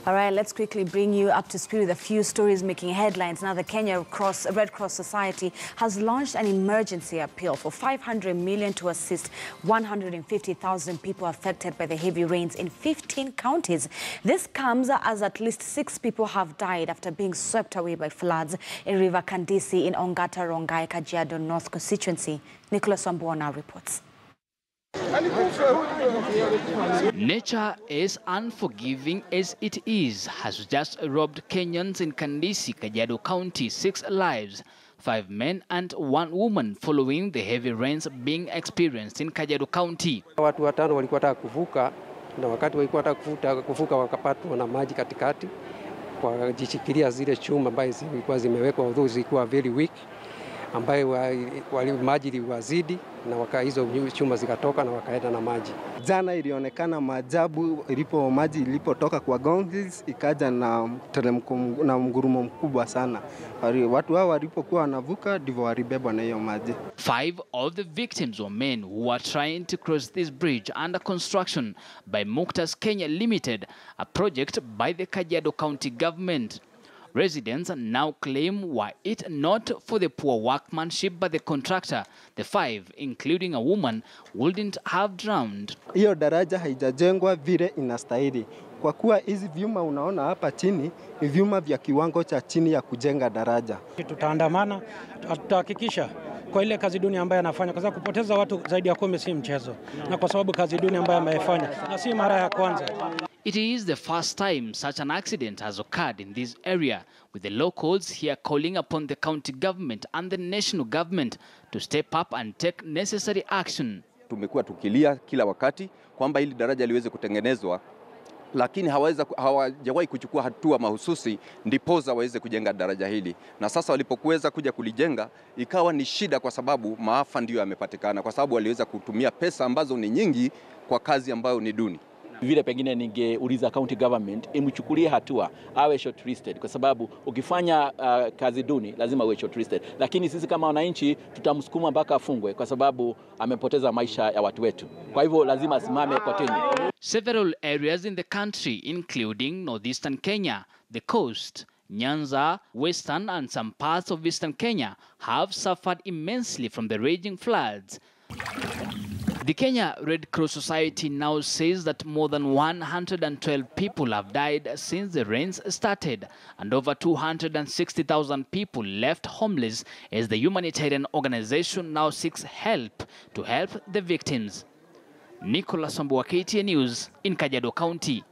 All right, let's quickly bring you up to speed with a few stories making headlines. Now, the Kenya Red Cross Society has launched an emergency appeal for 500 million to assist 150,000 people affected by the heavy rains in 15 counties. This comes as at least 6 people have died after being swept away by floods in River Kandisi in Ongata Rongai, Kajiado North constituency. Nicholas Wambuona reports. Nature, as unforgiving as it is, has just robbed Kenyans in Kandisi, Kajiado County 6 lives, 5 men and 1 woman following the heavy rains being experienced in Kajiado County. Watu watano walikuwa wataka kuvuka na wakati walikuwa wataka kuvuka wakapatwa na maji katikati kwa jishikilia zile chuma ambazo zilikuwa zimewekwa, although zilikuwa very weak, ambayo maji liwazidi na hizo chuma zikatoka na wakaenda na maji. Jana ilionekana maajabu maji ilipotoka kwa Gong Hills ikaja na teremko na mgurumo mkubwa sana. Watu hao walipokuwa wanavuka ndivyo walibebwa na hiyo maji. 5 of the victims were men who were trying to cross this bridge under construction by Muktas Kenya Limited, a project by the Kajiado County government. Residents now claim, were it not for the poor workmanship by the contractor, the 5, including a woman, wouldn't have drowned. Hiyo daraja haijajengwa vile inastahili. Kwa kuwa hizi vyuma unaona hapa chini ni vyuma vya kiwango cha chini ya kujenga daraja. Tutaandamana, tutahakikisha kwa ile kazi duni ambayo anafanya, kwa sababu kupoteza watu zaidi ya 10 si mchezo, na kwa sababu kazi duni ambayo amefanya na si mara ya kwanza. It is the first time such an accident has occurred in this area, with the locals here calling upon the county government and the national government to step up and take necessary action. Tumekuwa tukilia kila wakati kwamba hili daraja liweze kutengenezwa, lakini hawajawahi kuchukua hatua mahususi ndipoza waweze kujenga daraja hili. Na sasa walipokuweza kuja kulijenga ikawa ni shida, kwa sababu maafa ndio yamepatikana, kwa sababu waliweza kutumia pesa ambazo ni nyingi kwa kazi ambayo ni duni. Vile pengine ningeuliza county government imchukulie hatua, awe shortlisted, kwa sababu ukifanya kazi duni lazima uwe shortlisted. Lakini sisi kama wananchi tutamsukuma mpaka afungwe kwa sababu amepoteza maisha ya watu wetu. Kwa hivyo lazima asimame kotini. Several areas in the country, including northeastern Kenya, the coast, Nyanza, western and some parts of eastern Kenya, have suffered immensely from the raging floods. The Kenya Red Cross Society now says that more than 112 people have died since the rains started, and over 260,000 people left homeless, as the humanitarian organization now seeks help to help the victims. Nicholas Wambuona, KTN News in Kajiado County.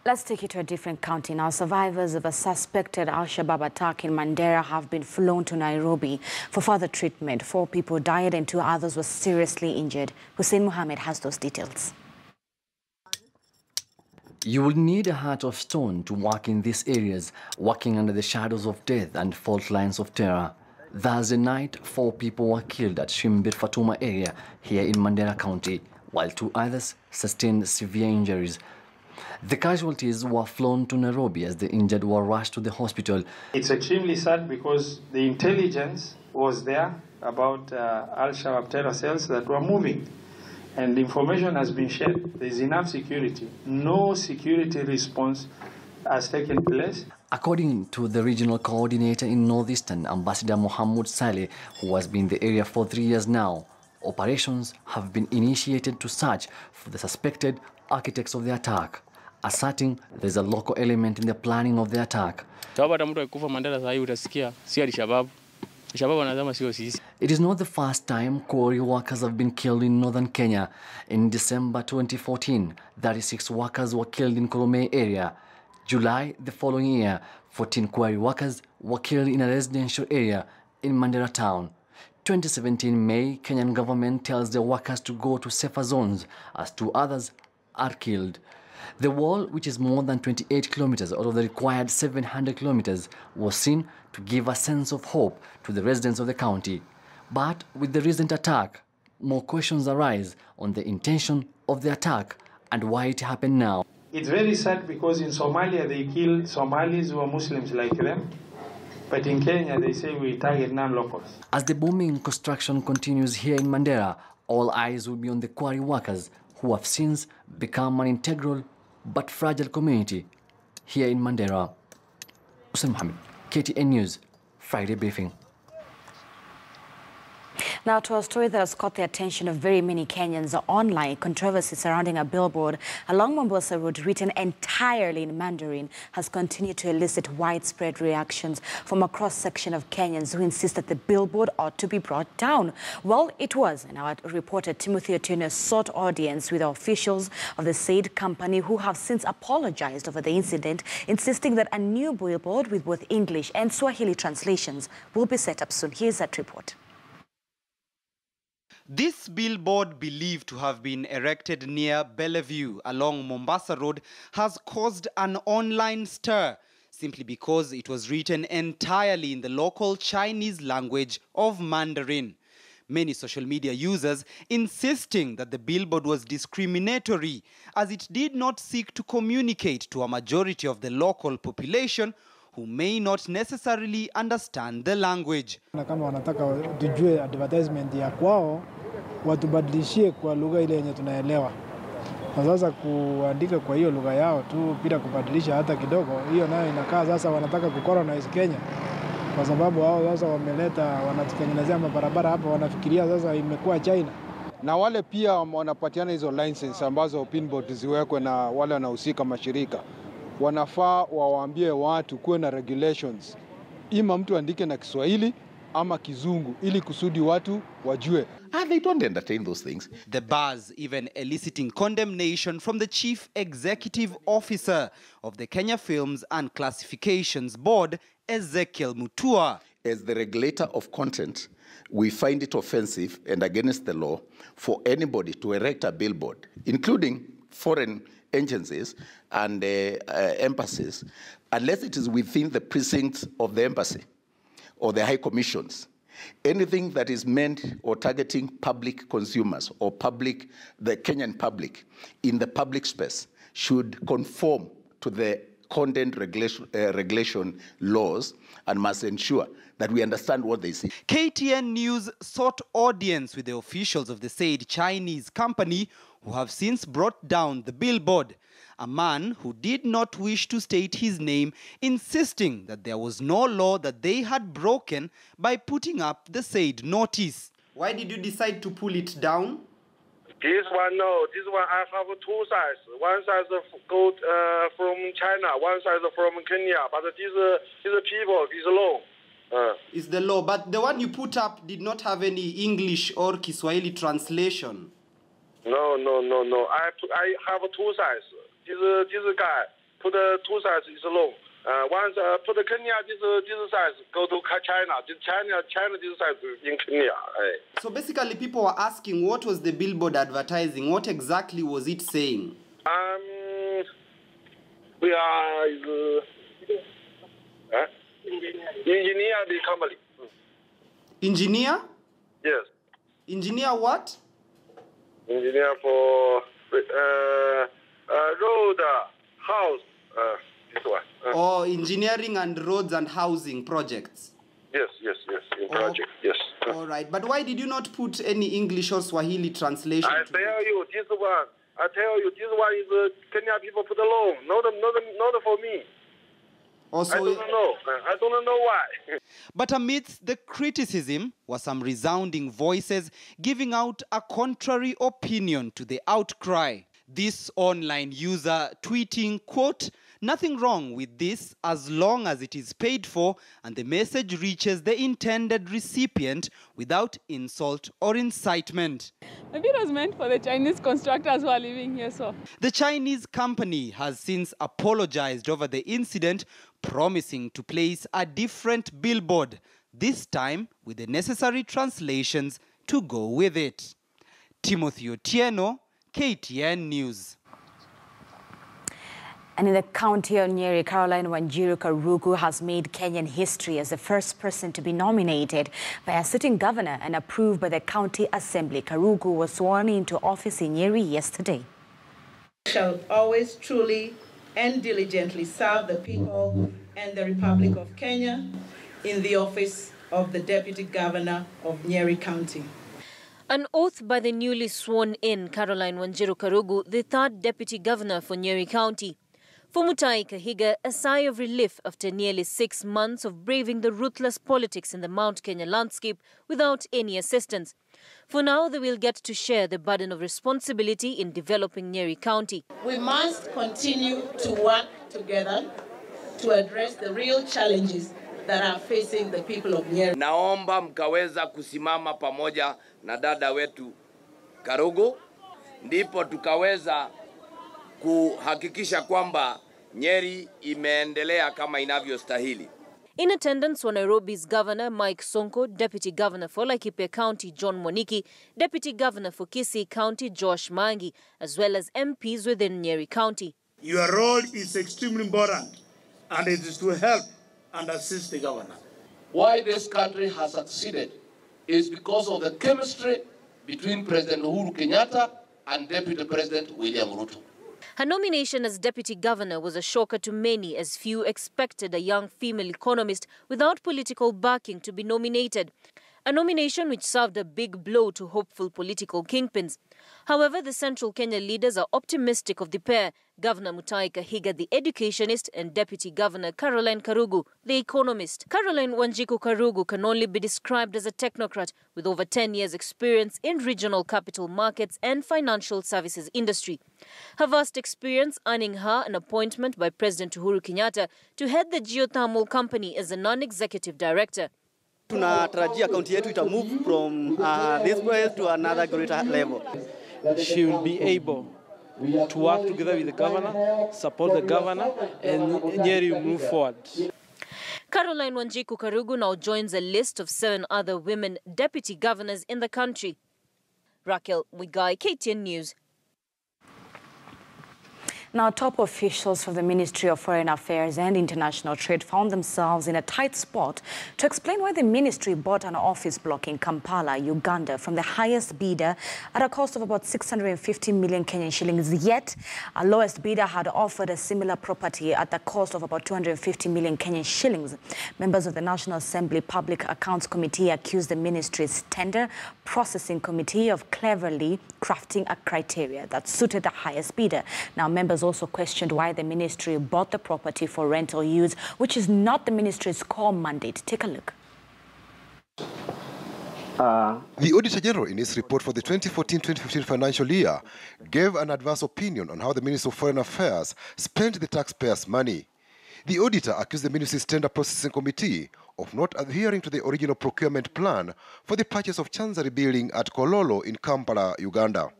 Let's take you to a different county now. Survivors of a suspected Al-Shabaab attack in Mandera have been flown to Nairobi for further treatment. 4 people died and 2 others were seriously injured. Hussein Mohammed has those details. You will need a heart of stone to work in these areas, working under the shadows of death and fault lines of terror. Thursday night, 4 people were killed at Shimbit Fatuma area here in Mandera County, while 2 others sustained severe injuries. The casualties were flown to Nairobi as the injured were rushed to the hospital. It's extremely sad because the intelligence was there about Al-Shabaab terror cells that were moving. And the information has been shared. There's enough security. No security response has taken place. According to the regional coordinator in Northeastern, Ambassador Mohammed Saleh, who has been in the area for 3 years now, operations have been initiated to search for the suspected architects of the attack, asserting there's a local element in the planning of the attack. It is not the first time quarry workers have been killed in northern Kenya. In December 2014, 36 workers were killed in Kolomei area. July the following year, 14 quarry workers were killed in a residential area in Mandera town. 2017 May, Kenyan government tells the workers to go to safer zones as 2 others are killed. The wall, which is more than 28 kilometers out of the required 700 kilometers, was seen to give a sense of hope to the residents of the county. But with the recent attack, more questions arise on the intention of the attack and why it happened now. It's very sad because in Somalia they kill Somalis who are Muslims like them. But in Kenya they say we target non-locals. As the booming construction continues here in Mandera, all eyes will be on the quarry workers who have since become an integral but fragile community here in Mandera. Hussein Mohammed, KTN News, Friday Briefing. Now to a story that has caught the attention of very many Kenyans online. Controversy surrounding a billboard along Mombasa Road written entirely in Mandarin has continued to elicit widespread reactions from a cross-section of Kenyans who insist that the billboard ought to be brought down. Well, it was, and our reporter Timothy Otieno sought audience with officials of the said company who have since apologized over the incident, insisting that a new billboard with both English and Swahili translations will be set up soon. Here's that report. This billboard, believed to have been erected near Bellevue along Mombasa Road, has caused an online stir simply because it was written entirely in the local Chinese language of Mandarin. Many social media users insisting that the billboard was discriminatory as it did not seek to communicate to a majority of the local population who may not necessarily understand the language. Kama wanataka tujue advertisement ya kwao, watubadilishie kwa lugha ile yenye tunaelewa. Na sasa kuandika kwa hiyo lugha yao tu bila kubadilisha hata kidogo, hiyo nayo inakaa sasa wanataka kucolonize Kenya. Kwa sababu hao sasa wameleta, wanatutengenezea mabarabara hapa, wanafikiria sasa imekuwa China. Na wale pia wanapatiana hizo license ambazo pinboard ziwekwe na wale wanahusika mashirika. Wanafaa wawaambie watu kuwe na regulations. Ima mtu andike na Kiswahili ama Kizungu ili kusudi watu wajue. They don't entertain those things. The buzz even eliciting condemnation from the Chief Executive Officer of the Kenya Films and Classifications Board, Ezekiel Mutua. As the regulator of content, we find it offensive and against the law for anybody to erect a billboard, including foreign agencies and embassies, unless it is within the precincts of the embassy or the high commissions. Anything that is meant or targeting public consumers or the Kenyan public in the public space should conform to the content regulation laws and must ensure that we understand what they say. KTN News sought audience with the officials of the said Chinese company who have since brought down the billboard. A man who did not wish to state his name, insisting that there was no law that they had broken by putting up the said notice. Why did you decide to pull it down? This one, no. This one I have two sides. One side go from China, one side from Kenya. But this people, this law. It's the law. But the one you put up did not have any English or Kiswahili translation. No. I have two sides. This guy put two sides is long. Once put Kenya this size go to China. China this size in Kenya. So basically, people were asking what was the billboard advertising? What exactly was it saying? We are engineer the company. Engineer? Yes. Engineer what? Engineer for road, house. This one. Oh, engineering and roads and housing projects. Yes, in project, yes. All right, but why did you not put any English or Swahili translation? I tell you, this one is Kenyan people put alone, not for me. Also, I don't know why. But amidst the criticism were some resounding voices giving out a contrary opinion to the outcry. This online user tweeting, quote, "Nothing wrong with this as long as it is paid for and the message reaches the intended recipient without insult or incitement." Maybe it was meant for the Chinese constructors who are living here, so. The Chinese company has since apologized over the incident, promising to place a different billboard, this time with the necessary translations to go with it. Timothy Otieno, KTN News. And in the county of Nyeri, Wanjiru Karugu has made Kenyan history as the first person to be nominated by a sitting governor and approved by the county assembly. Karugu was sworn into office in Nyeri yesterday. Shall always truly and diligently serve the people and the Republic of Kenya in the office of the Deputy Governor of Nyeri County. An oath by the newly sworn-in Caroline Wanjiru Karugu, the third deputy governor for Nyeri County. For Mutahi Kahiga, a sigh of relief after nearly 6 months of braving the ruthless politics in the Mount Kenya landscape without any assistance. For now, they will get to share the burden of responsibility in developing Nyeri County. We must continue to work together to address the real challenges that are facing the people of Nyeri. Naomba mkaweza kusimama pamoja na dada wetu Karugu, ndipo tukaweza kuhakikisha kwamba Nyeri imeendelea kama inavyostahili. In attendance were Nairobi's Governor Mike Sonko, Deputy Governor for Laikipia County John Moniki, Deputy Governor for Kisii County Josh Mangi, as well as MPs within Nyeri County. Your role is extremely important, and it is to help and assist the governor. Why this country has succeeded is because of the chemistry between President Uhuru Kenyatta and Deputy President William Ruto. Her nomination as deputy governor was a shocker to many, as few expected a young female economist without political backing to be nominated. A nomination which served a big blow to hopeful political kingpins. However, the Central Kenya leaders are optimistic of the pair, Governor Mutahi Kahiga, the educationist, and Deputy Governor Caroline Karugu, the economist. Caroline Wanjiru Karugu can only be described as a technocrat with over 10 years' experience in regional capital markets and financial services industry. Her vast experience earning her an appointment by President Uhuru Kenyatta to head the geothermal company as a non-executive director. Tunatarajia kaunti yetu ita move from this place to another greater level. She will be able to work together with the governor, support the governor, and Nyeri will move forward. Caroline Wanjiru Karugu now joins a list of 7 other women deputy governors in the country. Raquel Muigai, KTN News. Now, top officials from the Ministry of Foreign Affairs and International Trade found themselves in a tight spot to explain why the ministry bought an office block in Kampala, Uganda, from the highest bidder at a cost of about 650 million Kenyan shillings. Yet, a lowest bidder had offered a similar property at the cost of about 250 million Kenyan shillings. Members of the National Assembly Public Accounts Committee accused the ministry's tender processing committee of cleverly crafting a criteria that suited the highest bidder. Now, members also questioned why the ministry bought the property for rental use, which is not the ministry's core mandate. Take a look. The Auditor General, in his report for the 2014-2015 financial year, gave an adverse opinion on how the Ministry of Foreign Affairs spent the taxpayers' money. The auditor accused the ministry's tender processing committee of not adhering to the original procurement plan for the purchase of Chancery building at Kololo in Kampala, Uganda.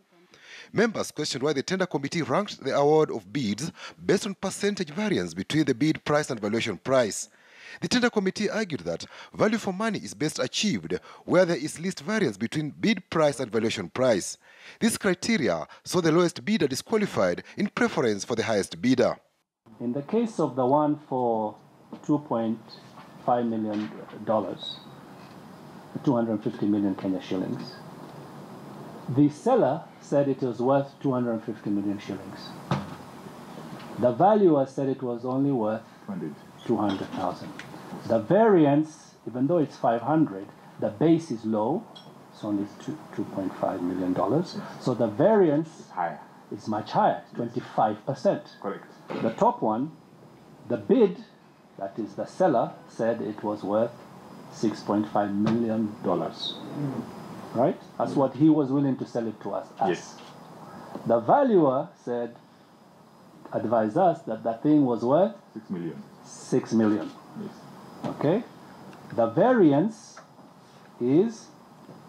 Members questioned why the tender committee ranked the award of bids based on percentage variance between the bid price and valuation price. The tender committee argued that value for money is best achieved where there is least variance between bid price and valuation price. This criteria saw the lowest bidder disqualified in preference for the highest bidder. In the case of the one for $2.5 million, 250 million Kenya shillings, the seller said it was worth 250 million shillings. The valuer said it was only worth 200,000. The variance, even though it's 500, the base is low. It's only $2.5 million. So the variance is much higher, 25%. Correct. The top one, the bid, that is the seller, said it was worth $6.5 million. Right? That's what he was willing to sell it to us. Yes. The valuer said, advised us that the thing was worth 6 million. 6 million. Yes. Okay? The variance is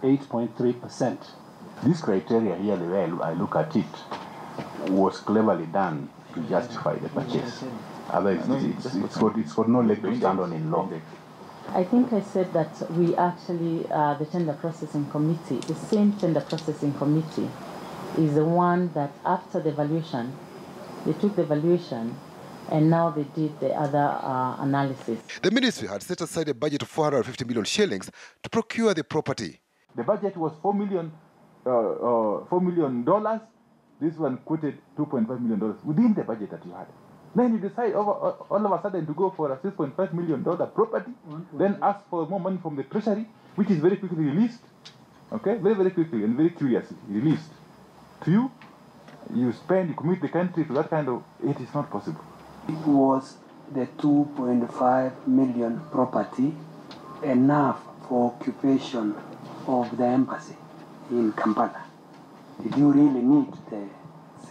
8.3%. This criteria here, the way I look at it, was cleverly done to justify the purchase. Otherwise, it's got no leg to stand on in law. I think I said that we actually, the tender processing committee, the same tender processing committee is the one that after the valuation, they took the valuation and now they did the other analysis. The ministry had set aside a budget of 450 million shillings to procure the property. The budget was $4 million. This one quoted $2.5 million within the budget that you had. Then you decide all of a sudden to go for a $6.5 million property, then ask for more money from the treasury, which is very quickly released. okay, very, very quickly and very curiously released to you. You commit the country to that kind of, it is not possible. It was the 2.5 million property enough for occupation of the embassy in Kampala? Did you really need the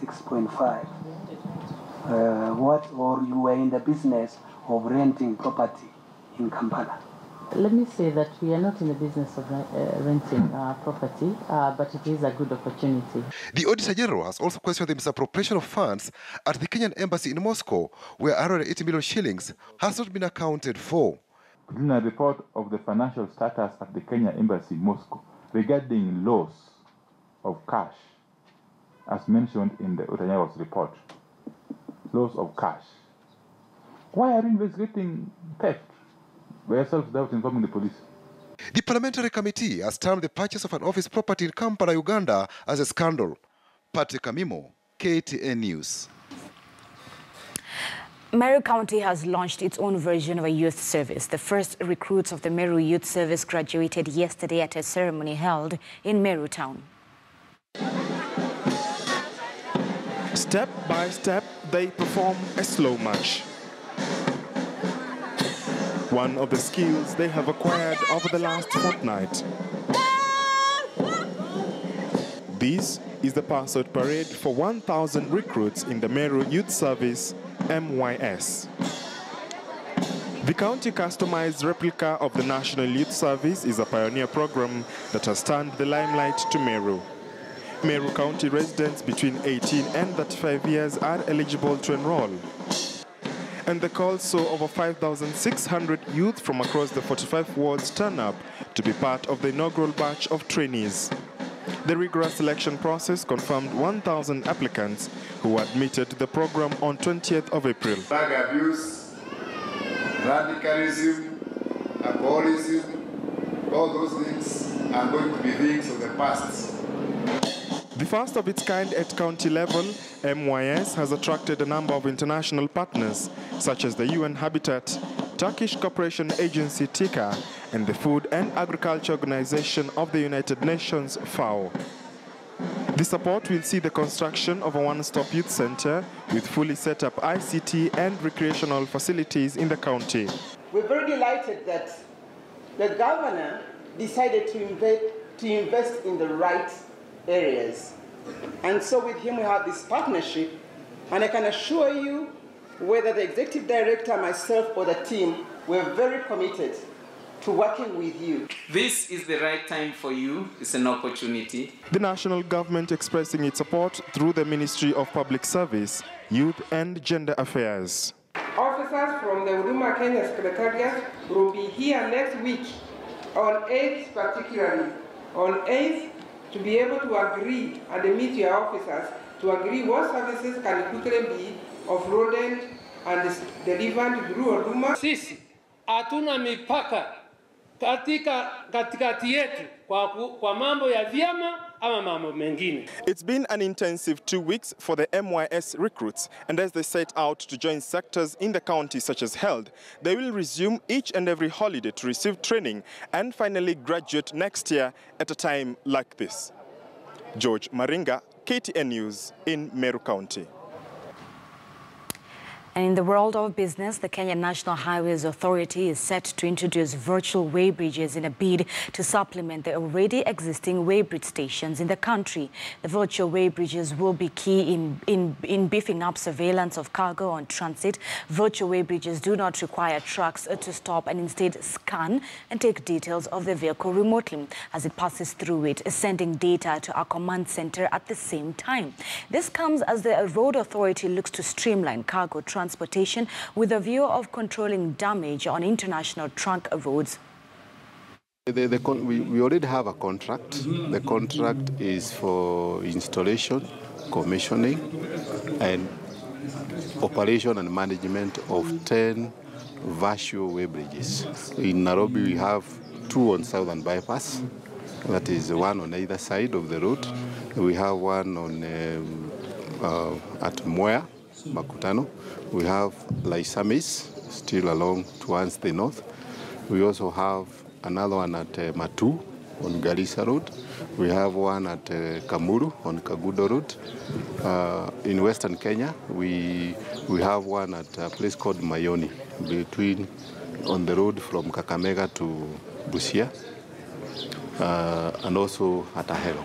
6.5? Or you were in the business of renting property in Kampala? Let me say that we are not in the business of renting property, but it is a good opportunity. The Auditor General has also questioned the misappropriation of funds at the Kenyan embassy in Moscow, where around 80 million shillings has not been accounted for. In a report of the financial status at the Kenya embassy in Moscow regarding loss of cash, as mentioned in the Auditor General's report, loss of cash. Why are you investigating theft? By yourself without informing the police. The parliamentary committee has termed the purchase of an office property in Kampala, Uganda as a scandal. Patrick Amimo, KTN News. Meru County has launched its own version of a youth service. The first recruits of the Meru Youth Service graduated yesterday at a ceremony held in Meru town. Step by step, they perform a slow march. One of the skills they have acquired over the last fortnight. This is the pass-out parade for 1,000 recruits in the Meru Youth Service, MYS. The county customized replica of the National Youth Service is a pioneer program that has turned the limelight to Meru. Meru County residents between 18 and 35 years are eligible to enroll. And the call saw over 5,600 youth from across the 45 wards turn up to be part of the inaugural batch of trainees. The rigorous selection process confirmed 1,000 applicants who were admitted to the program on 20th of April. Drug abuse, radicalism, alcoholism, all those things are going to be things of the past. The first of its kind at county level, MYS has attracted a number of international partners, such as the UN Habitat, Turkish Cooperation Agency TICA, and the Food and Agriculture Organization of the United Nations, FAO. The support will see the construction of a one-stop youth center with fully set up ICT and recreational facilities in the county. We're very delighted that the governor decided to invest in the right areas. And so with him we have this partnership, and I can assure you, whether the executive director, myself, or the team, we're very committed to working with you. This is the right time for you. It's an opportunity. The national government expressing its support through the Ministry of Public Service, Youth and Gender Affairs. Officers from the Huduma Kenya Secretariat will be here next week, on 8th particularly, on 8th, to be able to agree and meet your officers to agree what services can quickly be offloaded and delivered through Huduma. Sisi hatuna mipaka katikati yetu kwa mambo ya vyama ama mambo mengine. It's been an intensive 2 weeks for the MYS recruits, and as they set out to join sectors in the county such as health, they will resume each and every holiday to receive training and finally graduate next year at a time like this. George Maringa, KTN News in Meru County. And in the world of business, the Kenya National Highways Authority is set to introduce virtual weighbridges in a bid to supplement the already existing weighbridge stations in the country. The virtual weighbridges will be key in beefing up surveillance of cargo on transit. Virtual weighbridges do not require trucks to stop and instead scan and take details of the vehicle remotely as it passes through it, sending data to our command center at the same time. This comes as the Road Authority looks to streamline cargo transportation with a view of controlling damage on international trunk roads. We already have a contract. The contract is for installation, commissioning, and operation and management of 10 virtual weighbridges. In Nairobi, we have 2 on Southern Bypass. That is one on either side of the road. We have one on at Moya, Makutano. We have Laisamis, still along towards the north. We also have another one at Matu, on Garissa Road. We have one at Kamuru on Kagudo Road. In Western Kenya, we have one at a place called Mayoni, on the road from Kakamega to Busia, and also at Ahero.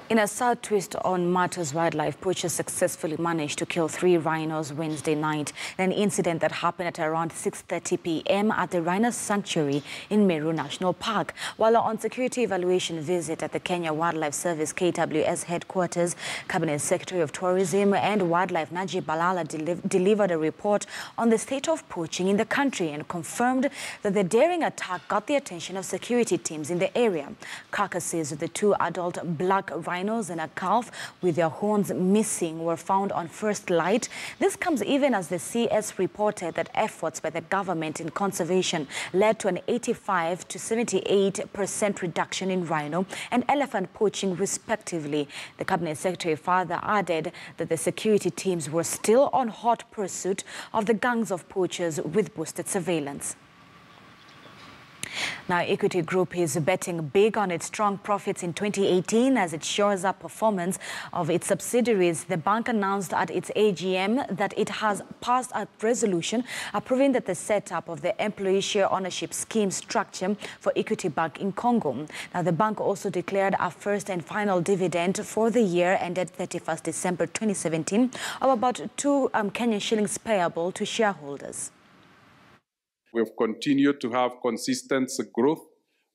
In a sad twist on matters, wildlife poachers successfully managed to kill 3 rhinos Wednesday night. An incident that happened at around 6:30 p.m. at the Rhino Sanctuary in MERU National Park. While on security evaluation visit at the Kenya Wildlife Service KWS headquarters, Cabinet Secretary of Tourism and Wildlife Najib Balala delivered a report on the state of poaching in the country and confirmed that the daring attack got the attention of security teams in the area. Carcasses of the 2 adult black rhinos and a calf with their horns missing were found on first light. This comes even as the CS reported that efforts by the government in conservation led to an 85% to 78% reduction in rhino and elephant poaching respectively. The Cabinet Secretary further added that the security teams were still on hot pursuit of the gangs of poachers with boosted surveillance. Now, Equity Group is betting big on its strong profits in 2018 as it shores up performance of its subsidiaries. The bank announced at its AGM that it has passed a resolution approving that the setup of the employee share ownership scheme structure for Equity Bank in Congo. Now, the bank also declared a first and final dividend for the year ended 31st December 2017 of about 2 Kenyan shillings payable to shareholders. We've continued to have consistent growth,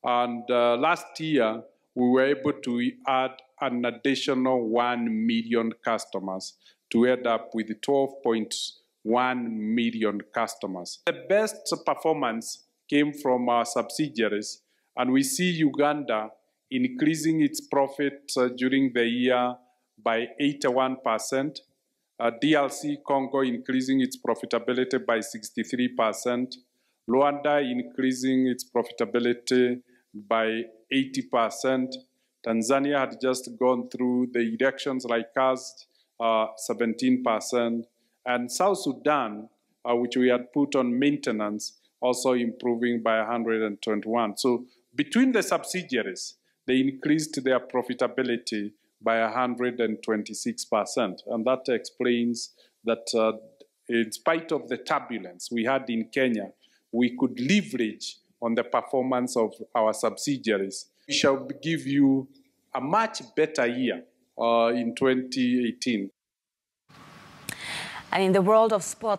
and last year we were able to add an additional 1 million customers to end up with 12.1 million customers. The best performance came from our subsidiaries, and we see Uganda increasing its profit during the year by 81%, DRC Congo increasing its profitability by 63%, Rwanda increasing its profitability by 80%. Tanzania had just gone through the elections like us, 17%. And South Sudan, which we had put on maintenance, also improving by 121. So between the subsidiaries, they increased their profitability by 126%. And that explains that in spite of the turbulence we had in Kenya, we could leverage on the performance of our subsidiaries. We shall give you a much better year in 2018. And in the world of sports,